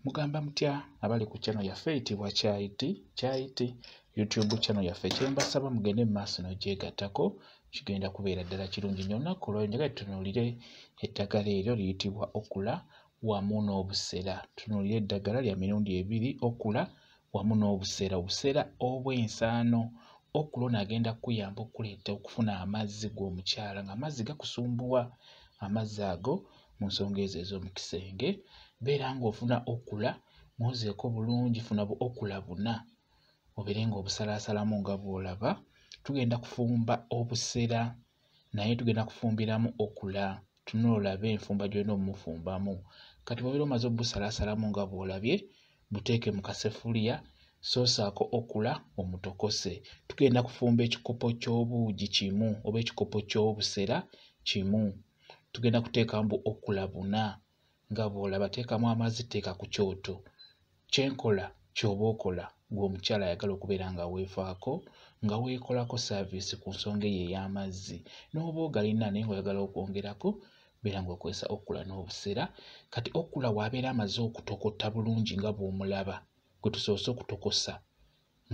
Mugamba mutya abali ku channel yaffe eyitibwa Kyayiti YouTube channel yaffe. Kyembasaba mugende mu maaso n'ogyegattako, kigenda kubeera ddala kirungi nnyo. Olunaku olwo njagala tutunuulire eddagala eryo liyitibwa Okula wamu n'obusera. Tutunuulire eddagala lya mirundi ebiri, Okula wamu n'obusera, obusera obw'ensaano. Okula ono agenda kukuyamba okuleeta okufuna amazzi g'omukyala ng'amazzi gakusumbuwa. Amazzi ago mu nsonga ezo ez'omu kisenge, beera ng'ofuna Okula mwozeeko bulungi, funa Okula buna obeere ng'obusalaasalamu nga bw'olaba. Tugenda kufumba obusera naye tugenda kufumbiramu Okula. Tunula olabe enfumba gy'olina omufumbamu. Kati bw'obeera omaze obusalaasalamu nga bw'olabye, buteeke mu kaseffuliya, soosaako Okula omutokose. Tugenda kufumba ekikopo ky'obuugi kimu oba ekikopo ky'obusera kimu. Tugenda kuteekamu Okula buna nga bw'olaba. Teekamu amazzi, teeka ku kyoto. Kyenkola ky'oba okola ng'omukyala ayagala okubeera nga weefaako, nga weekolako saaviisi ku nsonga eyo ey'amazzi. N'oba ogalina naye ng'oyagala okwongerako, beera ng'okozesa Okula n'obusera. Kati Okula bw'abeera amaze okutokota bulungi nga bw'omulaba, gwe tusoose okutokosa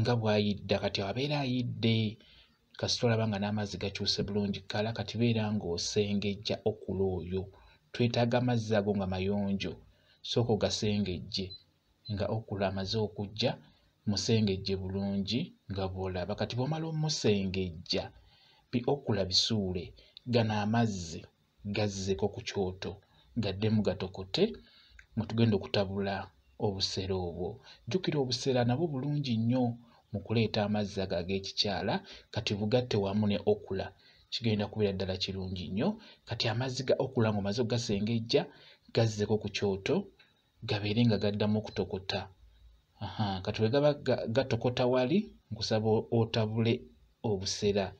nga bw'ayidda, kati abeera ayidde. Kasita olaba nga n'amazzi gakyuse bulungi kkala, kati beera ng'osengejja Okula oyo. Twetaaga amazzi ago nga mayonjo, sooka ogasengejje. Nga Okula amaze okujja, musengejje bulungi nga bw'olaba. Kati bw'omala omusengejja, Okula bisuule, gano amazzi gazzeeko ku kyoto, gaddemu gatokote, mwe tugenda okutabula obusera obwo. Jjukira obusera nabwo bulungi nnyo mu kuleeta amazzi ago ag'ekikyala, kati bugatte wamu ne Okula, kigenda kubeera ddala kirungi nnyo. Kati amazzi ga Okula ng'omaze okugasengejja, gazzeeko ku kyoto, gabeere nga gaddamu okutokota. Kati bwe gaba gatokota wali, nkusaba otabule obusera.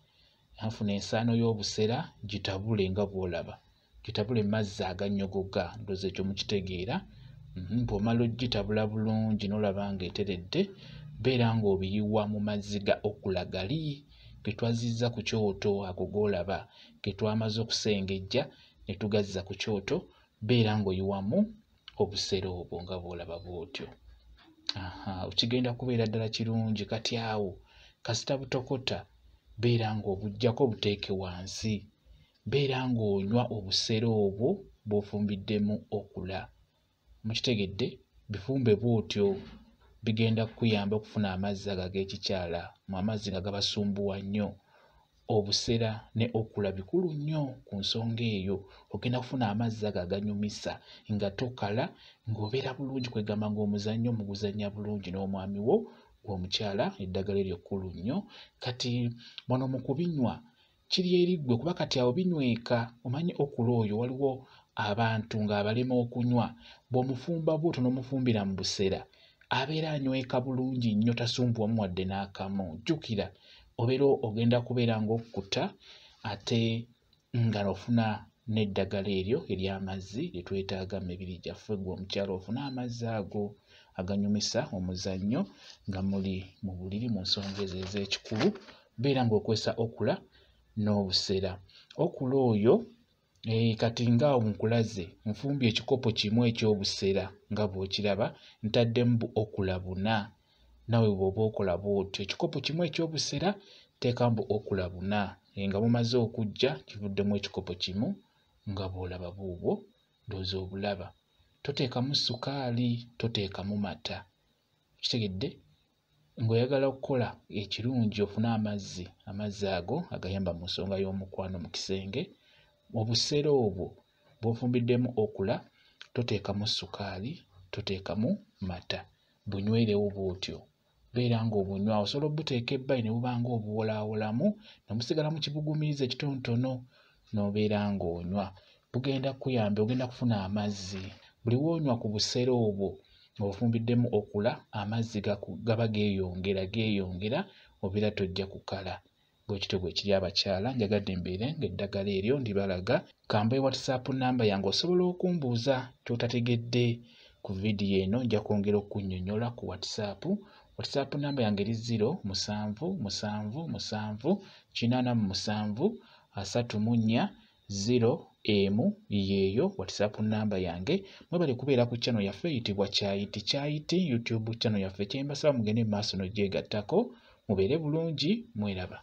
Afuna ensaano y'obusera, gitabule nga bw'olaba. Gitabule mu mazzi agannyogoga, ndowooza ekyo mukitegeera. Bw'omala ogitabula bulungi n'olaba ng'eteredde, beera ng'obiyiwa mu mazzi ga Okula gali ge twazizza ku kyoto, ago g'olaba ge twamaze okusengejja ne tugazza ku kyoto. Beera ng'oyiwamu obusera obwo nga bw'olaba bw'otyo. Kigenda kubeera ddala kirungi. Kati awo kasita butokota, beera ng'obuggyako buteeke wansi. Beera ng'onywa obusera obwo bw'ofumbiddemu Okula. Mukitegedde? Bifumbe bw'otyo, bigenda kukuyamba okufuna amazzi ago ag'ekikyala, mu amazzi nga gabasumbuwa nnyo. Obusera ne Okula bikulu nnyo ku nsonga eyo. Ogenda kufuna amazzi ago aganyumisa nga tokala, ng'obeera bulungi, kwegamba ng'omuzannyo muguzannya bulungi n'omwami wo gw'omukyala. Eddagala eryo kkulu nnyo. Kati wano mu kubinywa kiri eri ggwe, kuba kati awo binyweka. Omanyi Okula oyo waliwo abantu ng'abalema okunywa. Bw'omufumba bw'otyo n'omufumbira mu busera, abeera anyweka bulungi nnyo, tasumbuwamu wadde n'akamu. Jjukira obeera ogenda kubeera ng'okkuta ate nga ofuna n'eddagala eryo ery'amazzi lye twetaaga mu mibiri gyaffe. Gwe omukyala ofune amazzi ago aganyumisa omuzannyo nga muli mu buliri mu nsonga ezo ez'ekikulu. Beera ng'okozesa Okula n'obusera. Okula oyo kati nga nkulaze, nfumbye ekikopo kimu eky'obusera nga bw'okiraba, ntaddemu Okula buna. Nawe bw'oba okola bw'otyo, ekikopo kimu eky'obusera teekamu Okula buna. Nga mumaze okujja, kivuddemu ekikopo kimu nga bw'olaba buubwo, ndowooza obulaba. Toteekamu ssukaali, toteekamu mata. Kitegedde? Ng'oyagala okukola ekirungi, ofune amazzi ago agayamba mu nsonga y'omukwano mu kisenge. Obusera obwo bw'ofumbiddemu Okula, toteekamu ssukaali, toteekamu mata. Bunywerewo bw'otyo. Beera ng'obunywa. Osobola obuteeka ebbali ne buba ng'obuwolaawolamu, ne musigala mu kibugumiriza ekitonotono, n'obeera ng'onywa. Bugenda kukuyamba, ogenda kufuna amazzi. Buli w'onywa ku busera obwo ng'ofumbiddemu Okula, amazzi gaba geeyongera, obeera tojja kukala. Bwekityo bwe kiri abakyala. Njagadde mbeere ng'eddagala eryo ndibalaga. Kambe WhatsApp namba yange osobola okumbuuza ky'otategedde ku vidiyo eno, nja kwongera okunnyonnyola ku WhatsApp. WhatsApp namba yange eri 077784734. 0M yeeyo WhatsApp namba yange. Mwebale kubeera ku channel yaffe eyitibwa Kyayiti YouTube channel yaffe. Kye mbasaba mugende mu maaso n'ogyegattako. Mubeere bulungi, mweraba.